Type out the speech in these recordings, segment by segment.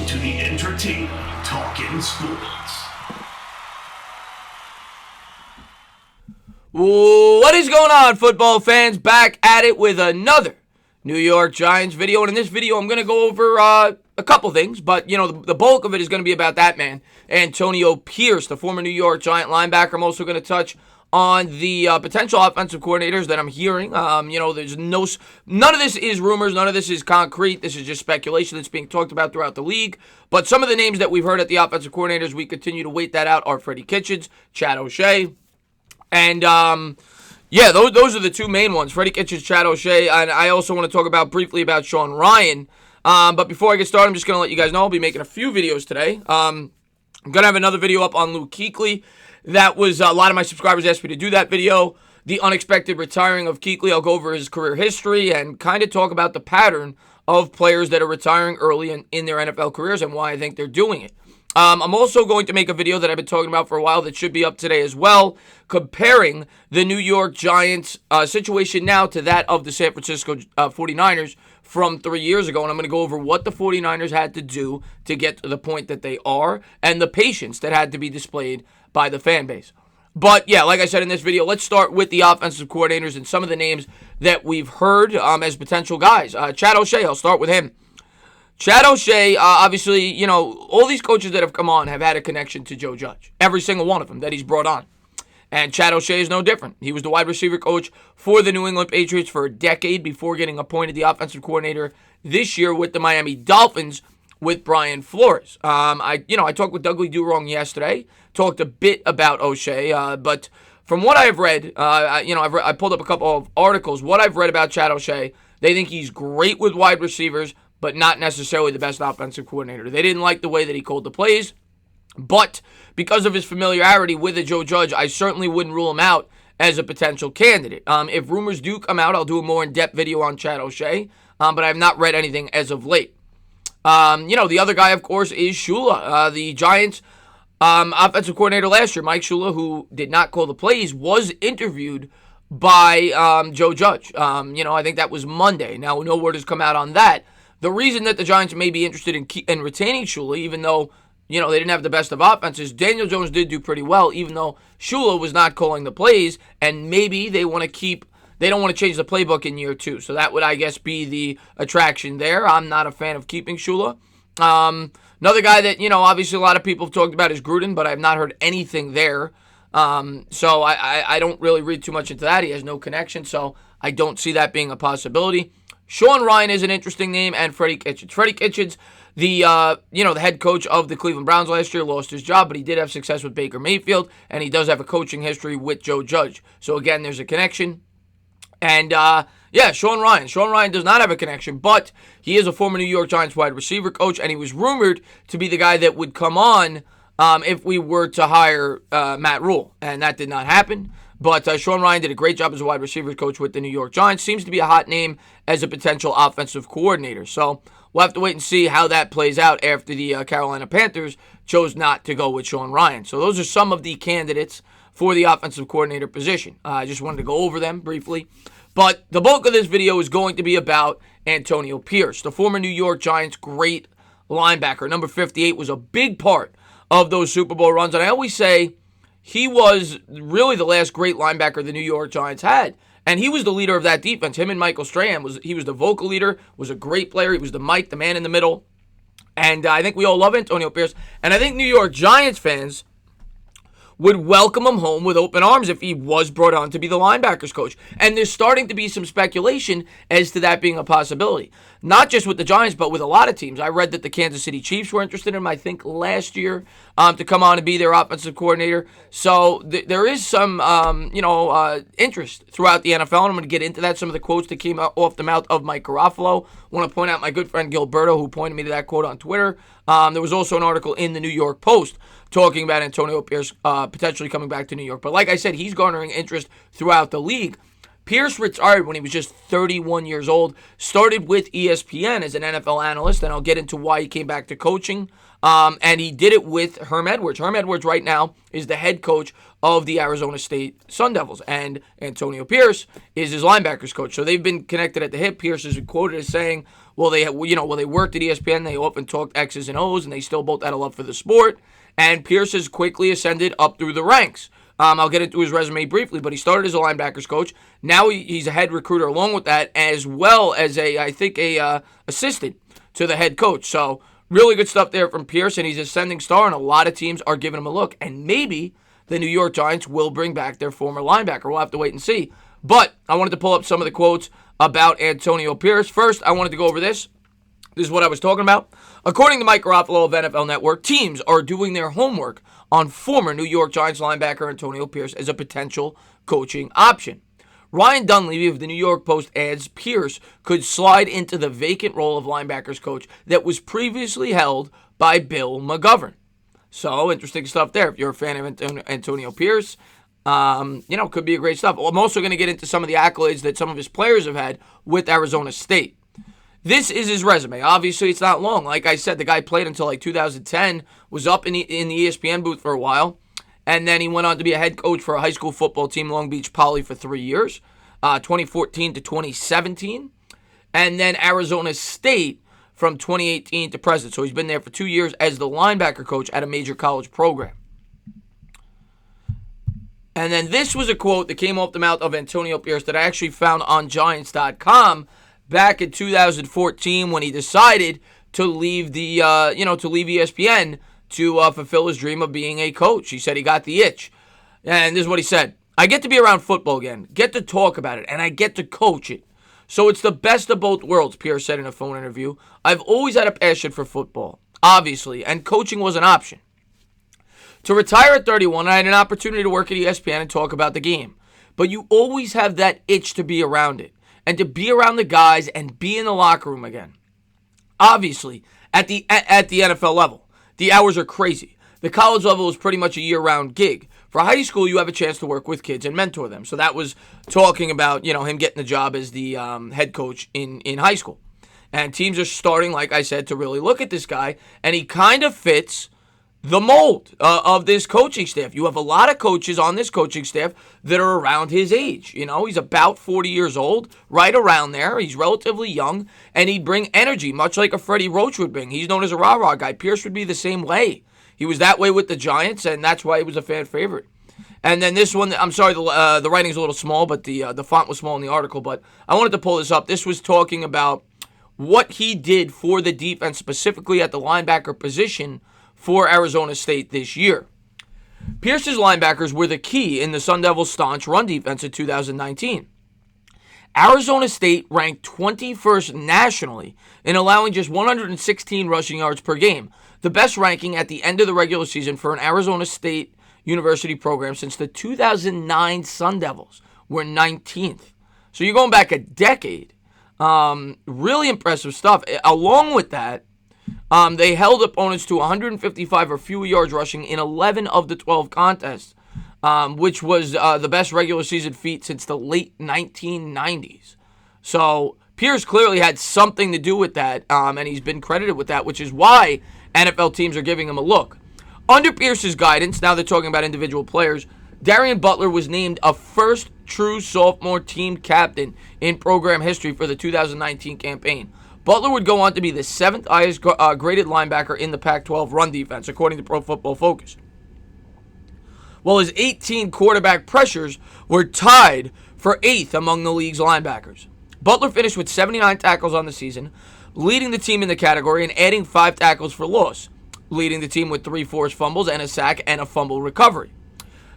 to the entertaining Talkin' Sports. What is going on, football fans? Back at it with another New York Giants video. And in this video, I'm going to go over a couple things. But, the bulk of it is going to be about that man, Antonio Pierce, the former New York Giant linebacker. I'm also going to touch on the potential offensive coordinators that I'm hearing. There's none of this is rumors. None of this is concrete. This is just speculation that's being talked about throughout the league. But some of the names that we've heard at the offensive coordinators, we continue to wait that out, are Freddie Kitchens, Chad O'Shea. And, those are the two main ones, Freddie Kitchens, Chad O'Shea. And I also want to talk briefly about Sean Ryan. But before I get started, I'm just going to let you guys know I'll be making a few videos today. I'm going to have another video up on Luke Kuechly. That was, a lot of my subscribers asked me to do that video. The unexpected retiring of Kuechly. I'll go over his career history and kind of talk about the pattern of players that are retiring early in their NFL careers and why I think they're doing it. I'm also going to make a video that I've been talking about for a while that should be up today as well, comparing the New York Giants situation now to that of the San Francisco 49ers from 3 years ago. And I'm going to go over what the 49ers had to do to get to the point that they are and the patience that had to be displayed by the fan base. But yeah, like I said in this video, let's start with the offensive coordinators and some of the names that we've heard as potential guys. Chad O'Shea, I'll start with him. Chad O'Shea, obviously, all these coaches that have come on have had a connection to Joe Judge. Every single one of them that he's brought on. And Chad O'Shea is no different. He was the wide receiver coach for the New England Patriots for a decade before getting appointed the offensive coordinator this year with the Miami Dolphins with Brian Flores. I talked with Doug Lee-Durong yesterday, talked a bit about O'Shea, but from what I've read, I pulled up a couple of articles. What I've read about Chad O'Shea, they think he's great with wide receivers, but not necessarily the best offensive coordinator. They didn't like the way that he called the plays, but because of his familiarity with the Joe Judge, I certainly wouldn't rule him out as a potential candidate. If rumors do come out, I'll do a more in-depth video on Chad O'Shea, but I have not read anything as of late. The other guy, of course, is Shula. The Giants' offensive coordinator last year, Mike Shula, who did not call the plays, was interviewed by Joe Judge. I think that was Monday. Now, no word has come out on that. The reason that the Giants may be interested in retaining Shula, even though, they didn't have the best of offenses, Daniel Jones did do pretty well, even though Shula was not calling the plays, and maybe they don't want to change the playbook in year two. So that would, I guess, be the attraction there. I'm not a fan of keeping Shula. Another guy that, obviously a lot of people have talked about is Gruden, but I have not heard anything there. So I don't really read too much into that. He has no connection, so I don't see that being a possibility. Sean Ryan is an interesting name, and Freddie Kitchens. Freddie Kitchens, the head coach of the Cleveland Browns last year, lost his job, but he did have success with Baker Mayfield, and he does have a coaching history with Joe Judge. So again, there's a connection. And Sean Ryan. Sean Ryan does not have a connection, but he is a former New York Giants wide receiver coach, and he was rumored to be the guy that would come on if we were to hire Matt Rule, and that did not happen. But Sean Ryan did a great job as a wide receiver coach with the New York Giants. Seems to be a hot name as a potential offensive coordinator. So we'll have to wait and see how that plays out after the Carolina Panthers chose not to go with Sean Ryan. So those are some of the candidates for the offensive coordinator position. I just wanted to go over them briefly. But the bulk of this video is going to be about Antonio Pierce, the former New York Giants great linebacker. Number 58 was a big part of those Super Bowl runs. And I always say, he was really the last great linebacker the New York Giants had. And he was the leader of that defense. Him and Michael Strahan, he was the vocal leader, was a great player. He was the Mike, the man in the middle. And I think we all love Antonio Pierce. And I think New York Giants fans would welcome him home with open arms if he was brought on to be the linebackers coach. And there's starting to be some speculation as to that being a possibility. Not just with the Giants, but with a lot of teams. I read that the Kansas City Chiefs were interested in him, I think, last year to come on and be their offensive coordinator. So there is some, interest throughout the NFL, and I'm going to get into that. Some of the quotes that came off the mouth of Mike Garofalo. I want to point out my good friend Gilberto, who pointed me to that quote on Twitter. There was also an article in the New York Post talking about Antonio Pierce potentially coming back to New York. But like I said, he's garnering interest throughout the league. Pierce retired when he was just 31 years old, started with ESPN as an NFL analyst, and I'll get into why he came back to coaching. And he did it with Herm Edwards. Herm Edwards right now is the head coach of the Arizona State Sun Devils, and Antonio Pierce is his linebackers coach. So they've been connected at the hip. Pierce is quoted as saying, they worked at ESPN, they often talked X's and O's, and they still both had a love for the sport. And Pierce has quickly ascended up through the ranks. I'll get into his resume briefly, but he started as a linebackers coach. Now he's a head recruiter along with that, as well as a assistant to the head coach. So really good stuff there from Pierce, and he's an ascending star, and a lot of teams are giving him a look. And maybe the New York Giants will bring back their former linebacker. We'll have to wait and see. But I wanted to pull up some of the quotes about Antonio Pierce. First, I wanted to go over this. This is what I was talking about. According to Mike Garofalo of NFL Network, teams are doing their homework on former New York Giants linebacker Antonio Pierce as a potential coaching option. Ryan Dunleavy of the New York Post adds Pierce could slide into the vacant role of linebackers coach that was previously held by Bill McGovern. So, interesting stuff there. If you're a fan of Antonio Pierce, could be a great stuff. I'm also going to get into some of the accolades that some of his players have had with Arizona State. This is his resume. Obviously, it's not long. Like I said, the guy played until 2010, was up in the ESPN booth for a while, and then he went on to be a head coach for a high school football team, Long Beach Poly, for 3 years, 2014 to 2017, and then Arizona State from 2018 to present. So he's been there for 2 years as the linebacker coach at a major college program. And then this was a quote that came off the mouth of Antonio Pierce that I actually found on Giants.com back in 2014 when he decided to leave ESPN to fulfill his dream of being a coach. He said he got the itch. And this is what he said. I get to be around football again, get to talk about it, and I get to coach it. So it's the best of both worlds, Pierce said in a phone interview. I've always had a passion for football, obviously, and coaching was an option. To retire at 31, I had an opportunity to work at ESPN and talk about the game. But you always have that itch to be around it, and to be around the guys and be in the locker room again. Obviously, at the NFL level, the hours are crazy. The college level is pretty much a year-round gig. For high school, you have a chance to work with kids and mentor them. So that was talking about, him getting the job as the head coach in high school. And teams are starting, like I said, to really look at this guy, and he kind of fits the mold of this coaching staff. You have a lot of coaches on this coaching staff that are around his age. He's about 40 years old, right around there. He's relatively young, and he'd bring energy, much like a Freddie Roach would bring. He's known as a rah-rah guy. Pierce would be the same way. He was that way with the Giants, and that's why he was a fan favorite. And then this one, I'm sorry, the writing's a little small, but the font was small in the article, but I wanted to pull this up. This was talking about what he did for the defense, specifically at the linebacker position for Arizona State this year. Pierce's linebackers were the key in the Sun Devils' staunch run defense in 2019. Arizona State ranked 21st nationally in allowing just 116 rushing yards per game, the best ranking at the end of the regular season for an Arizona State University program since the 2009 Sun Devils were 19th. So you're going back a decade. Really impressive stuff. Along with that, they held opponents to 155 or fewer yards rushing in 11 of the 12 contests, which was the best regular season feat since the late 1990s. So Pierce clearly had something to do with that, and he's been credited with that, which is why NFL teams are giving him a look. Under Pierce's guidance, now they're talking about individual players, Darian Butler was named a first true sophomore team captain in program history for the 2019 campaign. Butler would go on to be the 7th highest graded linebacker in the Pac-12 run defense, according to Pro Football Focus. While his 18 quarterback pressures were tied for 8th among the league's linebackers. Butler finished with 79 tackles on the season, leading the team in the category and adding 5 tackles for loss, leading the team with 3 forced fumbles and a sack and a fumble recovery.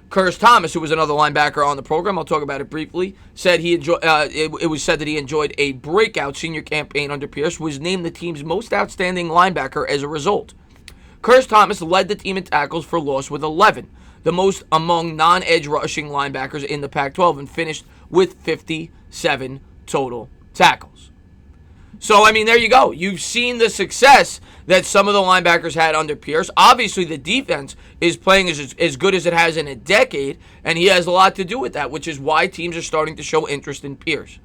Kurz Thomas, who was another linebacker on the program, I'll talk about it briefly, said it was said that he enjoyed a breakout senior campaign under Pierce, was named the team's most outstanding linebacker as a result. Kurz Thomas led the team in tackles for loss with 11, the most among non-edge rushing linebackers in the Pac-12, and finished with 57 total tackles. So, there you go. You've seen the success that some of the linebackers had under Pierce. Obviously, the defense is playing as good as it has in a decade, and he has a lot to do with that, which is why teams are starting to show interest in Pierce.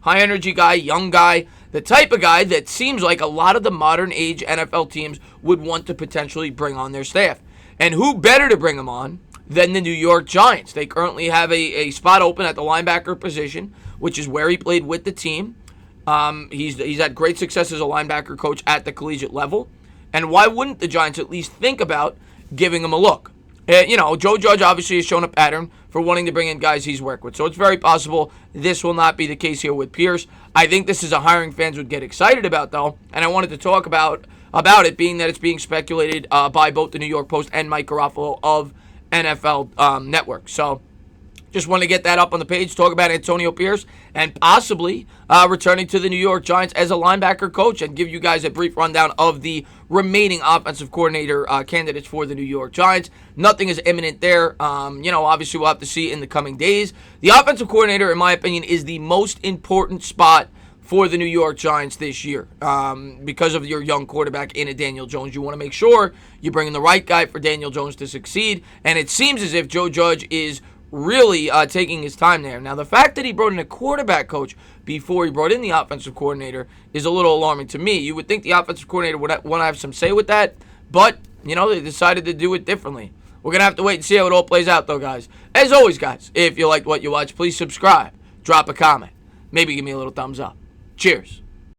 High-energy guy, young guy, the type of guy that seems like a lot of the modern-age NFL teams would want to potentially bring on their staff. And who better to bring him on than the New York Giants? They currently have a spot open at the linebacker position, which is where he played with the team. He's had great success as a linebacker coach at the collegiate level. And why wouldn't the Giants at least think about giving him a look? Joe Judge obviously has shown a pattern for wanting to bring in guys he's worked with. So it's very possible this will not be the case here with Pierce. I think this is a hiring fans would get excited about, though. And I wanted to talk about it being that it's being speculated by both the New York Post and Mike Garofalo of NFL Network. So just want to get that up on the page, talk about Antonio Pierce, and possibly returning to the New York Giants as a linebacker coach, and give you guys a brief rundown of the remaining offensive coordinator candidates for the New York Giants. Nothing is imminent there. Obviously we'll have to see in the coming days. The offensive coordinator, in my opinion, is the most important spot for the New York Giants this year because of your young quarterback in Daniel Jones. You want to make sure you bring in the right guy for Daniel Jones to succeed, and it seems as if Joe Judge is really taking his time there. Now, the fact that he brought in a quarterback coach before he brought in the offensive coordinator is a little alarming to me. You would think the offensive coordinator would want to have some say with that, but, they decided to do it differently. We're going to have to wait and see how it all plays out, though, guys. As always, guys, if you liked what you watched, please subscribe, drop a comment, maybe give me a little thumbs up. Cheers.